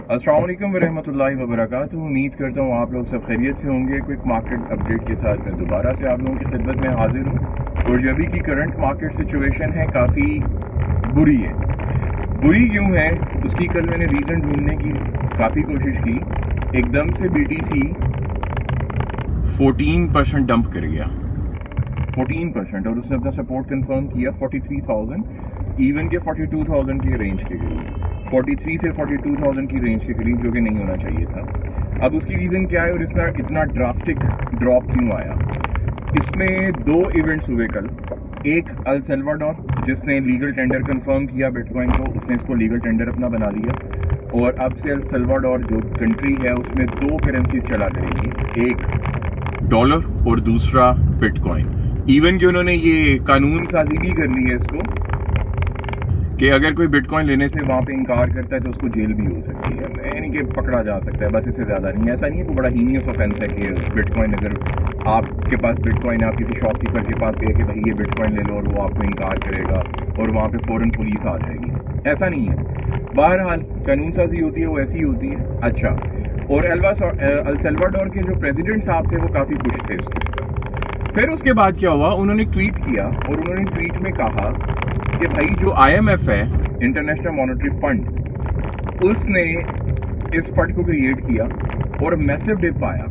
अस्सलाम वालेकुम वरहमतुल्लाहि वबरकातुहू। उम्मीद करता हूँ आप लोग सब खैरियत से होंगे। क्विक मार्केट अपडेट के साथ मैं दोबारा से आप लोगों की खिदमत में हाजिर हूँ। और जो अभी की करंट मार्केट सिचुएशन है काफ़ी बुरी है। बुरी क्यों है उसकी कल मैंने रीज़न ढूंढने की काफ़ी कोशिश की। एकदम से BTC 14% डंप कर गया, 14%, और उसने अपना सपोर्ट कंफर्म किया 43,000, इवन के 42,000 के रेंज के करीब, 43 से 42,000 की रेंज के करीब, जो कि नहीं होना चाहिए था। अब उसकी रीज़न क्या है और इसमें इतना ड्रास्टिक ड्रॉप क्यों आया? इसमें दो इवेंट्स हुए कल। एक अल सल्वाडोर, जिसने लीगल टेंडर कंफर्म किया बिटकॉइन को, उसने इसको लीगल टेंडर अपना बना लिया। और अब से अल सल्वाडोर जो कंट्री है उसमें दो करेंसीज चला करेगी, एक डॉलर और दूसरा बिटकॉइन। इवन कि उन्होंने ये कानून साजी भी कर ली है इसको कि अगर कोई बिटकॉइन लेने से वहाँ पे इनकार करता है तो उसको जेल भी हो सकती है, यानी कि पकड़ा जा सकता है, बस इससे ज़्यादा नहीं। ऐसा नहीं है, कोई बड़ा हीनियस ऑफेंस है कि बिटकॉइन, अगर आपके पास बिटकॉइन, आप किसी शॉपकीपर के पास गए कि भाई ये बिटकॉइन ले लो और वो आपको इनकार करेगा और वहाँ पे फ़ौरन पुलिस आ जाएगी, ऐसा नहीं है। बहरहाल कानून साजी होती है वो ऐसी ही होती है। अच्छा, और अल सल्वाडोर के जो प्रेसिडेंट साहब थे वो काफ़ी खुश थे इसमें। फिर उसके बाद क्या हुआ, उन्होंने ट्वीट किया और उन्होंने ट्वीट में कहा कि भाई जो IMF है, इंटरनेशनल मॉनेटरी फंड, उसने इस फंड को क्रिएट किया और मैसिव डिप आया।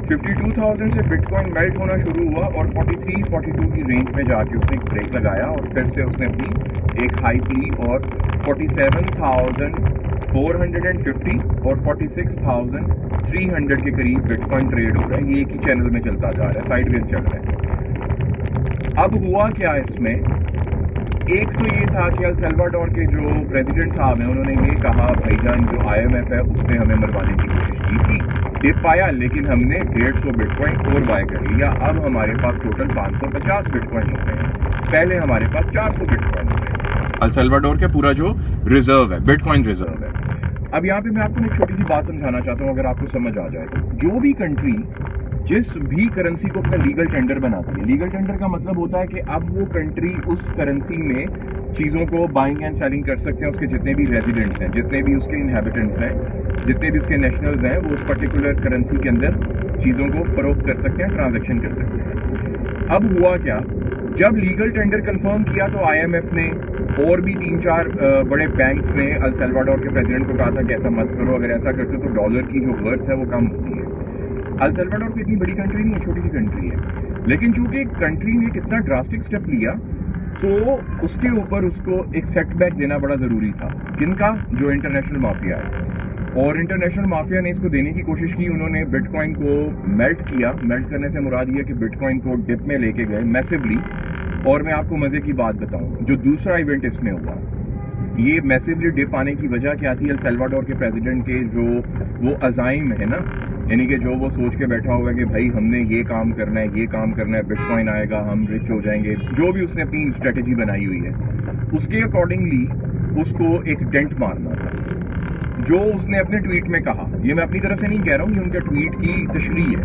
52,000 से बिटकॉइन मेल्ट होना शुरू हुआ और 43-42 की रेंज में जाके उसने एक ब्रेक लगाया और फिर से उसने अपनी एक हाई ली और 47,450 और 46,300 के करीब बिटकॉइन ट्रेड हो रहा है। ये एक ही चैनल में चलता जा रहा है, साइडवेज चल रहा है। अब हुआ क्या इसमें, एक तो ये था कि अल सल्वाडोर के जो प्रेसिडेंट साहब हैं उन्होंने ये कहा भाईजान जो IMF है उसने हमें मरवाने की कोशिश की थी, डिप पाया, लेकिन हमने 150 बिटकॉइन और बाय कर लिया। अब हमारे पास टोटल 550 बिटकॉइन हो गए हैं, पहले हमारे पास 400 बिटकॉइन हो गए। अल सल्वाडोर का पूरा जो रिजर्व है, बिटकॉइन रिजर्व है। अब यहाँ पे मैं आपको एक छोटी सी बात समझाना चाहता हूँ, अगर आपको समझ आ जाए तो। जो भी कंट्री जिस भी करेंसी को अपना लीगल टेंडर बनाती है, लीगल टेंडर का मतलब होता है कि अब वो कंट्री उस करेंसी में चीज़ों को बाइंग एंड सेलिंग कर सकते हैं। उसके जितने भी रेजिडेंट्स हैं, जितने भी उसके इनहेबिटेंट्स हैं, जितने भी उसके नेशनल्स हैं, वो उस पर्टिकुलर करेंसी के अंदर चीज़ों को फरोख्त कर सकते हैं, ट्रांजेक्शन कर सकते हैं। अब हुआ क्या, जब लीगल टेंडर कंफर्म किया तो IMF ने और भी 3-4 बड़े बैंक्स ने अल सल्वाडोर के प्रेसिडेंट को कहा था कि ऐसा मत करो, अगर ऐसा करते तो डॉलर की जो वर्थ है वो कम होती है। अल सल्वाडोर कोई इतनी बड़ी कंट्री नहीं है, छोटी सी कंट्री है, लेकिन चूंकि कंट्री ने कितना ड्रास्टिक स्टेप लिया तो उसके ऊपर उसको एक सेटबैक देना बड़ा ज़रूरी था। किनका? जो इंटरनेशनल माफिया है। और इंटरनेशनल माफिया ने इसको देने की कोशिश की। उन्होंने बिटकॉइन को मेल्ट किया। मेल्ट करने से मुराद ये कि बिटकॉइन को डिप में लेके गए मैसिवली। और मैं आपको मज़े की बात बताऊं, जो दूसरा इवेंट इसमें हुआ, ये मैसिवली डिप आने की वजह क्या थी? अल सल्वाडोर के प्रेसिडेंट के जो वो अज़ाइम है ना, यानी कि जो वो सोच के बैठा हुआ है कि भाई हमने ये काम करना है, ये काम करना है, बिटकॉइन आएगा, हम रिच हो जाएंगे, जो भी उसने अपनी स्ट्रेटेजी बनाई हुई है, उसके अकॉर्डिंगली उसको एक डेंट मारना था। जो उसने अपने ट्वीट में कहा, ये मैं अपनी तरफ से नहीं कह रहा हूँ, ये उनके ट्वीट की तशरीह है।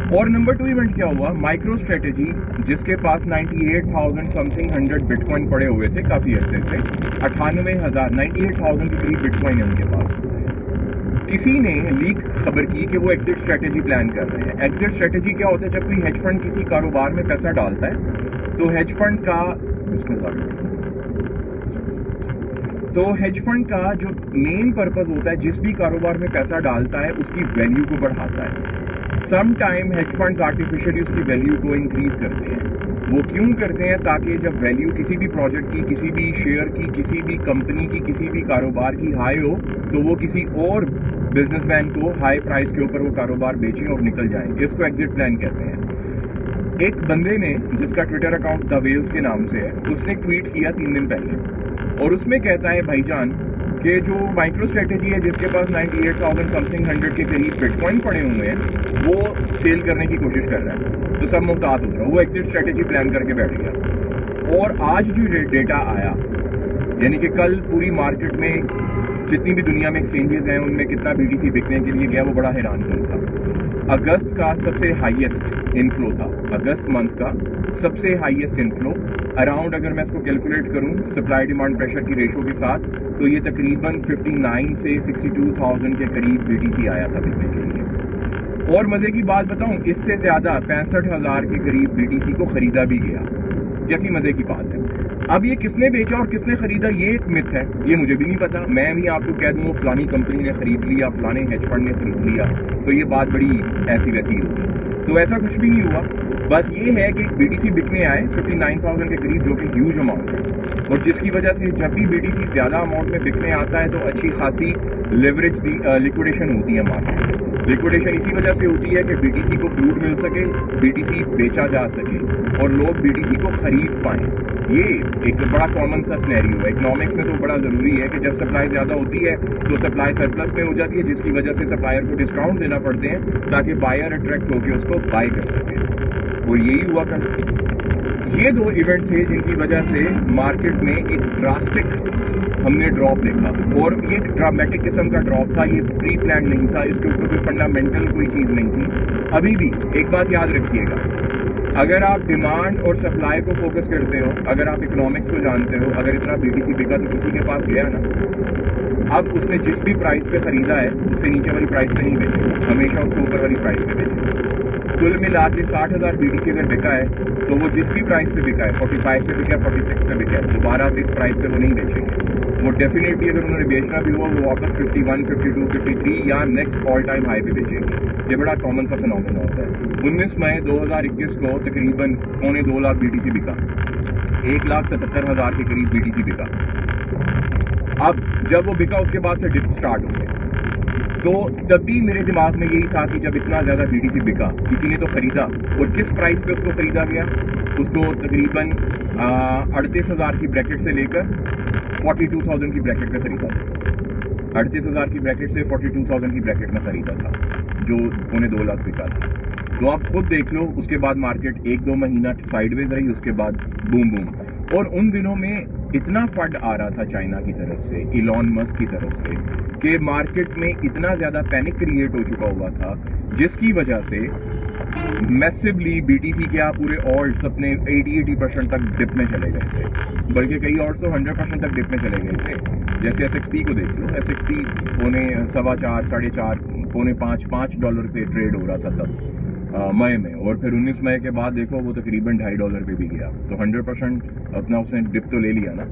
और नंबर 2 इवेंट क्या हुआ, माइक्रो स्ट्रेटेजी, जिसके पास 98,000 समथिंग 100 बिटकॉइन पड़े हुए थे काफ़ी अर्से से, 98,000 के करीब बिटकॉइन है उनके पास। किसी ने लीक खबर की कि वो एग्जिट स्ट्रेटेजी प्लान कर रहे हैं। एग्जिट स्ट्रेटेजी क्या होता है? जब कोई हेज फंड किसी कारोबार में पैसा डालता है तो हेज फंड का जो मेन पर्पस होता है, जिस भी कारोबार में पैसा डालता है उसकी वैल्यू को बढ़ाता है। Some time hedge funds artificially उसकी वैल्यू को इंक्रीज करते हैं। वो क्यों करते हैं? ताकि जब वैल्यू किसी भी प्रोजेक्ट की, किसी भी शेयर की, किसी भी कंपनी की, किसी भी कारोबार की हाई हो तो वो किसी और बिजनेसमैन को हाई प्राइस के ऊपर वो कारोबार बेचें और निकल जाएं। इसको एग्जिट प्लान कहते हैं। एक बंदे ने, जिसका ट्विटर अकाउंट द वेल्स के नाम से है, उसने ट्वीट किया 3 दिन पहले और उसमें कहता है भाईजान कि जो माइक्रो स्ट्रेटेजी है, जिसके पास 98,000 समथिंग 100 के करीब बिटकॉइन पड़े हुए हैं, वो सेल करने की कोशिश कर रहा है, तो सब मुमताज हो रहा है। वो एग्जिट स्ट्रेटेजी प्लान करके बैठ गया। और आज जो डेटा आया, यानी कि कल पूरी मार्केट में जितनी भी दुनिया में एक्सचेंजेस हैं उनमें कितना BTC बिकने के लिए गया, वो बड़ा हैरान कन था। अगस्त का सबसे हाईएस्ट इनफ्लो था, अगस्त मंथ का सबसे हाईएस्ट इनफ्लो अराउंड, अगर मैं इसको कैलकुलेट करूं सप्लाई डिमांड प्रेशर की रेशो के साथ, तो ये तकरीबन 59 से 62,000 के करीब बीटीसी आया था बिकने के लिए। और मजे की बात बताऊं, इससे ज्यादा 65,000 के करीब बीटीसी को खरीदा भी गया, जैसी मजे की बात है। अब ये किसने बेचा और किसने खरीदा, ये एक मिथ है, ये मुझे भी नहीं पता। मैं भी आपको कह दूं फलानी कंपनी ने खरीद लिया, फलाने हेज फंड ने खरीद लिया, तो ये बात बड़ी ऐसी वैसी होगी, तो ऐसा कुछ भी नहीं हुआ। बस ये है कि बीटीसी बिकने आए 59,000 के करीब, जो कि ह्यूज अमाउंट है, और जिसकी वजह से जब भी बीटीसी ज़्यादा अमाउंट में बिकने आता है तो अच्छी खासी लेवरेज लिक्विडेशन होती है मार्केट में। लिक्विडेशन इसी वजह से होती है कि बीटीसी को फ्लूट मिल सके, बीटीसी बेचा जा सके और लोग बीटीसी को खरीद पाएँ। ये एक बड़ा कॉमन सा सिनेरियो है इकोनॉमिक्स में, तो बड़ा ज़रूरी है कि जब सप्लाई ज़्यादा होती है तो सप्लाई सरप्लस में हो जाती है, जिसकी वजह से सप्लायर को डिस्काउंट देना पड़ते हैं ताकि बायर अट्रैक्ट होकर उसको बाय कर सके, और यही हुआ कल। ये दो इवेंट्स थे जिनकी वजह से मार्केट में एक ड्रास्टिक हमने ड्रॉप देखा, और ये ड्रामेटिक किस्म का ड्रॉप था, ये प्री प्लान नहीं था, इसके ऊपर कोई फंडामेंटल कोई चीज़ नहीं थी। अभी भी एक बात याद रखिएगा, अगर आप डिमांड और सप्लाई को फोकस करते हो, अगर आप इकोनॉमिक्स को जानते हो, अगर इतना बीटीसी बिका तो किसी के पास गया ना, अब उसने जिस भी प्राइस पे खरीदा है उससे नीचे वाली प्राइस पे नहीं बेचेगा, हमेशा उसको ऊपर वाली प्राइस पे बेचेगा। कुल मिला के 60,000 बीटीसी अगर बिका है तो वो जिस भी प्राइस पे बिका है, 45 पे बिका, 46 पे बिका है, दोबारा से इस प्राइस पे वो नहीं बेचेंगे। वो डेफिनेटली अगर उन्होंने बेचना भी हुआ वो वापस 51, 52, 53 या नेक्स्ट ऑल टाइम हाई पे बेचेंगे। ये बड़ा कॉमन सा फिनोमेना होता है। 19 मई 2021 को तकरीबन 2.25 लाख बीटीसी बिका, 1,77,000 के करीब बीटीसी बिका। अब जब वो बिका उसके बाद से डिप स्टार्ट हो गया, तो तब भी मेरे दिमाग में यही था कि जब इतना ज़्यादा बीटीसी बिका, किसी ने तो ख़रीदा, और किस प्राइस पे उसको ख़रीदा गया, उसको तकरीबन 38,000 की ब्रैकेट से लेकर 42,000 की ब्रैकेट में ख़रीदा था। 38,000 की ब्रैकेट से 42,000 की ब्रैकेट में ख़रीदा था, जो 2.25 लाख बिका था। तो आप खुद देख लो, उसके बाद मार्केट 1-2 महीना साइडवेज रही, उसके बाद बूम बूम। और उन दिनों में इतना फंड आ रहा था चाइना की तरफ से, इलॉन मस्क की तरफ से, कि मार्केट में इतना ज़्यादा पैनिक क्रिएट हो चुका हुआ था, जिसकी वजह से मैसिवली बीटीसी क्या पूरे ऑल्ट्स अपने 80% तक डिप में चले गए थे, बल्कि कई ऑल्ट्स तो 100% तक डिप में चले गए थे। जैसे SXP को देख लो, SXP $4.25, $4.5, $5 पे ट्रेड हो रहा था तब मई में, और फिर 19 मई के बाद देखो वो तकरीबन $2.5 पे भी गया, तो 100% अपना उसने डिप तो ले लिया ना।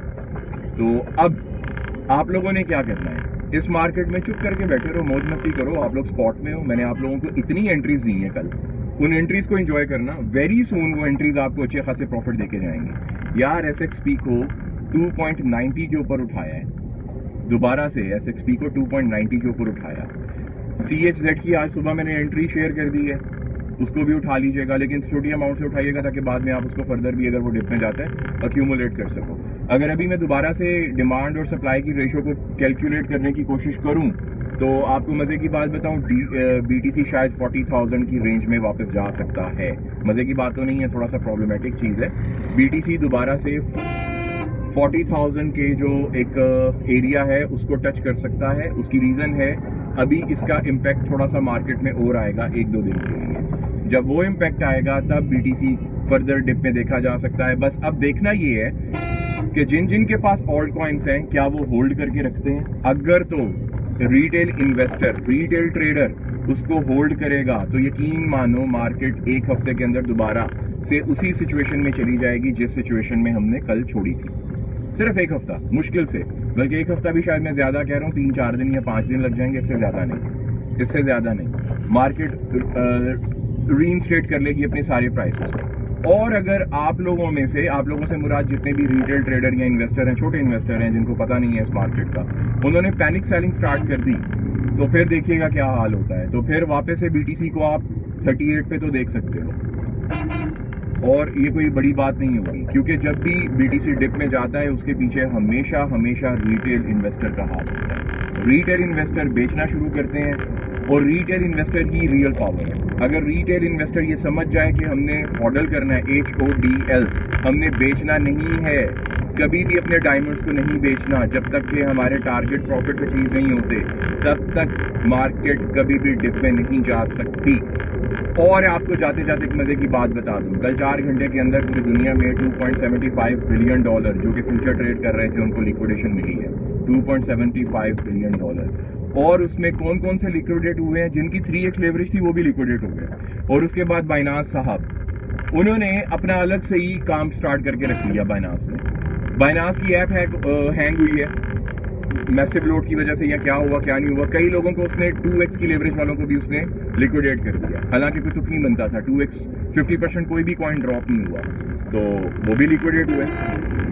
तो अब आप लोगों ने क्या करना है, इस मार्केट में चुप करके बैठे रहो, मौज मस्ती करो। आप लोग स्पॉट में हो, मैंने आप लोगों को इतनी एंट्रीज दी हैं कल, उन एंट्रीज को एंजॉय करना। वेरी सून वो एंट्रीज आपको अच्छे खासे प्रॉफिट देके जाएंगे। यार SXP को 2.90 के ऊपर उठाया है, दोबारा से SXP को 2.90 के ऊपर उठाया। CHZ की आज सुबह मैंने एंट्री शेयर कर दी है, उसको भी उठा लीजिएगा, लेकिन छोटी अमाउंट से उठाइएगा ताकि बाद में आप उसको फर्दर भी, अगर वो डिप में जाता है, अक्यूमुलेट कर सको। अगर अभी मैं दोबारा से डिमांड और सप्लाई की रेशो को कैलकुलेट करने की कोशिश करूं तो आपको मज़े की बात बताऊं, बीटीसी शायद 40,000 की रेंज में वापस जा सकता है। मज़े की बात तो नहीं है, थोड़ा सा प्रॉब्लमेटिक चीज़ है। बीटीसी दोबारा से 40,000 के जो एक एरिया है उसको टच कर सकता है। उसकी रीज़न है अभी इसका इम्पैक्ट थोड़ा सा मार्केट में और आएगा 1-2 दिन के लिए। जब वो इम्पैक्ट आएगा तब बीटीसी फर्दर डिप में देखा जा सकता है। बस अब देखना ये है कि जिन जिन के पास ऑल्ट कॉइन्स हैं क्या वो होल्ड करके रखते हैं। अगर तो रिटेल इन्वेस्टर, रिटेल ट्रेडर उसको होल्ड करेगा तो यकीन मानो मार्केट एक हफ्ते के अंदर दोबारा से उसी सिचुएशन में चली जाएगी जिस सिचुएशन में हमने कल छोड़ी थी। सिर्फ एक हफ्ता, मुश्किल से, बल्कि एक हफ्ता भी शायद मैं ज्यादा कह रहा हूँ, 3-4 दिन या 5 दिन लग जाएंगे, इससे ज्यादा नहीं, इससे ज्यादा नहीं। मार्केट रीइंस्टेट कर लेगी अपने सारे प्राइसेस को। और अगर आप लोगों से मुराद जितने भी रिटेल ट्रेडर या इन्वेस्टर हैं, छोटे इन्वेस्टर हैं जिनको पता नहीं है इस मार्केट का, उन्होंने पैनिक सेलिंग स्टार्ट कर दी तो फिर देखिएगा क्या हाल होता है। तो फिर वापस से बीटीसी को आप 38 पे तो देख सकते हो, और ये कोई बड़ी बात नहीं होगी, क्योंकि जब भी बीटीसी डिप में जाता है उसके पीछे हमेशा रिटेल इन्वेस्टर का हाथ होता है। रिटेल इन्वेस्टर बेचना शुरू करते हैं, और रिटेल इन्वेस्टर ही रियल पावर है। अगर रिटेल इन्वेस्टर ये समझ जाए कि हमने मॉडल करना है HODL, हमने बेचना नहीं है, कभी भी अपने डायमंड्स को नहीं बेचना जब तक कि हमारे टारगेट प्रॉफिट अचीव नहीं होते, तब तक मार्केट कभी भी डिप में नहीं जा सकती। और आपको जाते जाते एक मजे की बात बता दूं, कल 4 घंटे के अंदर पूरी दुनिया में $2.75 बिलियन जो कि फ्यूचर ट्रेड कर रहे थे उनको लिक्विडेशन मिली है, $2.75 बिलियन। और उसमें कौन कौन से लिक्विडेट हुए हैं? जिनकी 3x लेवरेज थी वो भी लिक्विडेट हो गए। और उसके बाद बाइनास साहब, उन्होंने अपना अलग से ही काम स्टार्ट करके रख लिया। बाइनास की ऐप हैंग हुई है मैसिव लोड की वजह से, या क्या हुआ क्या नहीं हुआ। कई लोगों को उसने 2x की लेवरेज वालों को भी उसने लिक्विडेट कर दिया, हालांकि कोई तुक नहीं बनता था। 2x 50% कोई भी कॉइन ड्रॉप नहीं हुआ, तो वो भी लिक्विडेट हुए।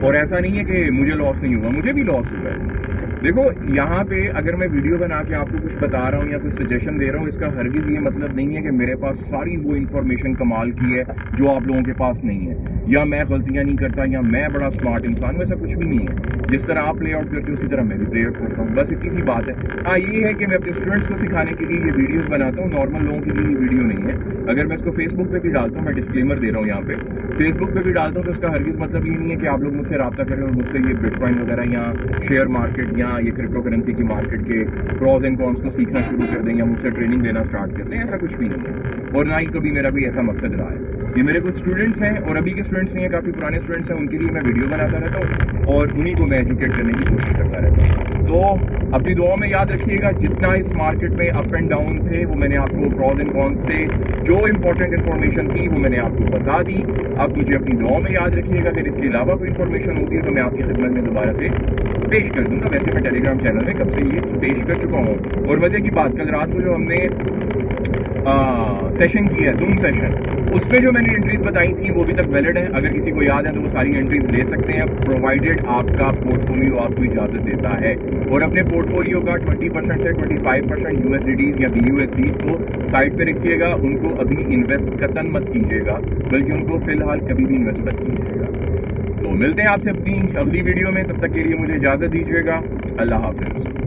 और ऐसा नहीं है कि मुझे लॉस नहीं हुआ, मुझे भी लॉस हुआ है। देखो यहाँ पे अगर मैं वीडियो बना के आपको कुछ बता रहा हूँ या कुछ सजेशन दे रहा हूँ, इसका हरगिज ये मतलब नहीं है कि मेरे पास सारी वो इन्फॉर्मेशन कमाल की है जो आप लोगों के पास नहीं है, या मैं गलतियाँ नहीं करता, या मैं बड़ा स्मार्ट इंसान, वैसा कुछ भी नहीं है। जिस तरह आप प्ले आउट करते हो उसी तरह मैं भी प्ले आउट करता हूँ, बस इतनी सी बात है। हाँ, ये है कि मैं अपने स्टूडेंट्स को सिखाने के लिए ये वीडियोज़ बनाता हूँ, नॉर्मल लोगों के लिए ये वीडियो नहीं है। अगर मैं इसको फेसबुक पे भी डालता हूँ, मैं डिस्क्लेमर दे रहा हूँ यहाँ पे, फेसबुक पे भी डालता हूँ, तो उसका हरगिज मतलब ये नहीं है कि आप लोग मुझसे रब्ता करें और मुझसे ये बिटकॉइन वगैरह या शेयर मार्केट या ये क्रिप्टो करेंसी की मार्केट के प्रॉज एंड कॉन्स को सीखना शुरू कर दें या मुझसे ट्रेनिंग देना स्टार्ट कर दें, ऐसा कुछ भी नहीं है। और ना ही कभी मेरा कोई ऐसा मकसद रहा है। ये मेरे कुछ स्टूडेंट्स हैं और अभी के स्टूडेंट्स नहीं है, काफ़ी पुराने स्टूडेंट्स हैं, उनके लिए मैं वीडियो बनाता रहता हूँ और उन्हीं को मैं एजुकेट करने की कोशिश करता रहता हूँ। तो अपनी दुआओं में याद रखिएगा, जितना इस मार्केट में अप एंड डाउन थे वो मैंने आपको प्रॉज एंड कॉन्स से जो इंपॉर्टेंट इन्फॉर्मेशन थी वो मैंने आपको बता दी। आप मुझे अपनी दुआओं में याद रखिएगा। अगर इसके अलावा कोई इन्फॉर्मेशन होती है तो मैं आपकी खिदमत में दोबारा से पेश कर दूंगा। वैसे मैं टेलीग्राम चैनल में कब से ये पेश कर चुका हूँ। और मजे की बात, कल रात को जो हमने सेशन किया है, जूम सेशन, उसमें जो मैंने एंट्रीज बताई थी वो भी तक वैलिड है। अगर किसी को याद है तो वो सारी एंट्रीज ले सकते हैं, प्रोवाइडेड आपका पोर्टफोलियो आपको इजाजत देता है। और अपने पोर्टफोलियो का 20% से 25% USDs या BUSDs को साइड पे रखिएगा। उनको अभी इन्वेस्ट कतन मत कीजिएगा, बल्कि उनको फिलहाल कभी भी इन्वेस्ट मत कीजिएगा। तो मिलते हैं आपसे अपनी अगली वीडियो में, तब तक के लिए मुझे इजाजत दीजिएगा। अल्लाह हाफिज।